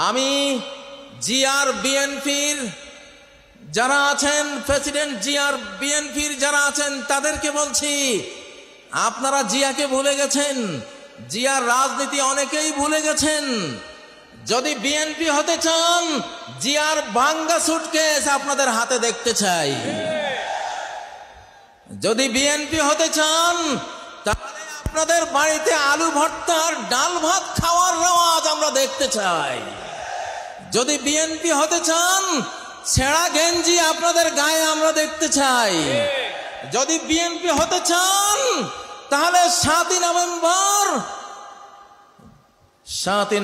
আমি জিয়ার বিএনপির যারা আছেন, প্রেসিডেন্ট জিয়ার বিএনপির যারা আছেন তাদেরকে বলছি, আপনারা জিয়াকে ভুলে গেছেন, জিয়ার রাজনীতি অনেকেই ভুলে গেছেন। যদি বিএনপি হতে চান, জিয়ার ভাঙ্গা সুটকেস আপনাদের হাতে দেখতে চাই। যদি বিএনপি হতে চান, তাহলে আপনাদের বাড়িতে আলু ভর্তার ডাল ভাত খাওয়ার রেওয়াজ আমরা দেখতে চাই। যদি বিএনপি হতে চান, ছেঁড়া গেঞ্জি আপনাদের গায়ে আমরা দেখতে চাই। যদি বিএনপি হতে চান, তাহলে 7ই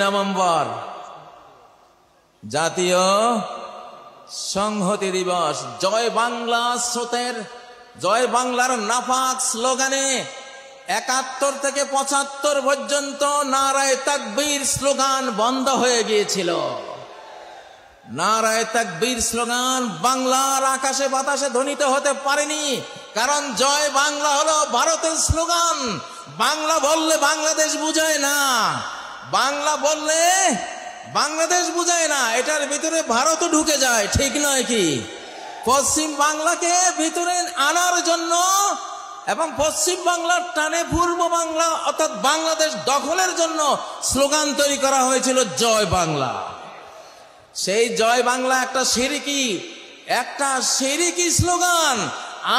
নভেম্বর জাতীয় সংহতি দিবস, জয় বাংলা স্রোতের, জয় বাংলার নাফাক স্লোগানে 71 থেকে 75 পর্যন্ত নারায়ে তাকবীর স্লোগান বন্ধ হয়ে গিয়েছিল। নারায়ে তাকবীর স্লোগান বাংলার আকাশে বাতাসে ধ্বনিত হতে পারেনি, কারণ জয় বাংলা হলো ভারতের স্লোগান। বাংলা বললে বাংলাদেশ বুঝায় না, বাংলা বললে বাংলাদেশ বুঝায় না, এটার ভিতরে ভারতও ঢুকে যায়, ঠিক নয় কি? পশ্চিম বাংলাকে ভিতরে আনার জন্য এবং পশ্চিম বাংলার টানে পূর্ব বাংলা অর্থাৎ বাংলাদেশ দখলের জন্য স্লোগান তৈরি করা হয়েছিল জয় বাংলা। সেই জয় বাংলা একটা শিরকি স্লোগান।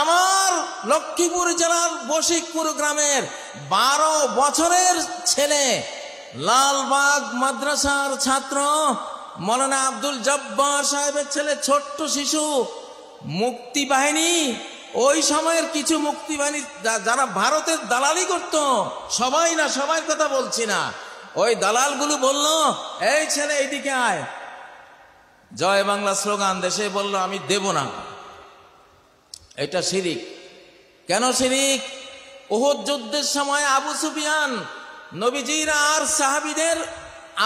আমার লক্ষ্মীপুর জেলার বশিকপুর গ্রামের 12 বছরের ছেলে, লালবাগ মাদ্রাসার ছাত্র মৌলানা আব্দুল জব্বার সাহেবের ছেলে, ছোট্ট শিশু, মুক্তি বাহিনী, ওই সময়ের কিছু মুক্তি বাহিনী যারা ভারতের দালালি করত, সবাই না, সবার কথা বলছি না, ওই দালালগুলো বলল, এই ছেলে এইদিকে আয়, জয় বাংলা স্লোগান দেশে বলল, আমি দেব না। এটা শিরিক। কেন শিরিক? উহুদ যুদ্ধের সময় আবু সুফিয়ান নবীজির আর সাহাবীদের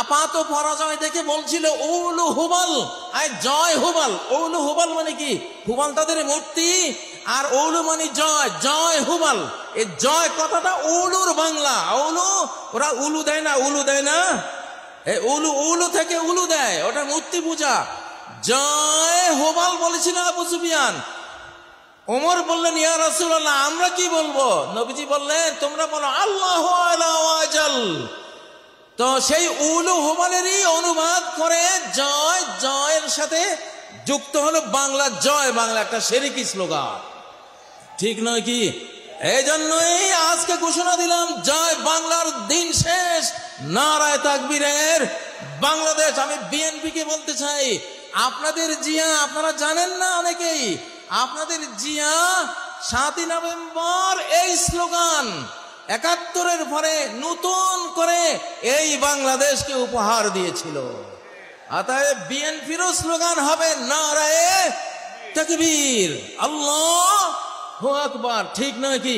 আপাত পরাজয় দেখে বলছিল, উলু হুবাল, আয় জয় হুবাল। উলু হুবাল মানে কি? হুবাল তাদের মূর্তি, আর উলু মানে জয়, জয় হুবাল। এই জয় কথাটা উলুর বাংলা। উলু, ওরা উলু দেয় না, উলু দেয় না, এই উলু, উলু থেকে উলু দেয়, ওটা মূর্তি পূজা। জয় হুবাল বলেছিল আবু সুফিয়ান। ওমর বললেন, ইয়া রাসূলুল্লাহ, আমরা কি বলবো? নবীজি বললেন, তোমরা বলো আল্লাহু আলা ওয়াজাল। তো সেই উলু হুবালেরই অনুবাদ করে জয়, জয়ের সাথে যুক্ত হলো বাংলা জয় বাংলা, একটা শিরকি স্লোগান, ঠিক নয় কি? এই জন্যই আজকে ঘোষণা দিলাম, জয় বাংলার দিন শেষ, নারায়ে তাকবীরের বাংলাদেশ। আমি বিএনপিকে বলতে চাই, আপনাদের জিয়া, আপনারা জানেন না অনেকেই, আপনাদের জিয়া 7ই নভেম্বর এই স্লোগান 71-এর পরে নতুন করে এই বাংলাদেশকে উপহার দিয়েছিল। অতএব বিএনপিরও স্লোগান হবে নারায়ে তাকবীর, আল্লাহু আকবার, ঠিক নয় কি?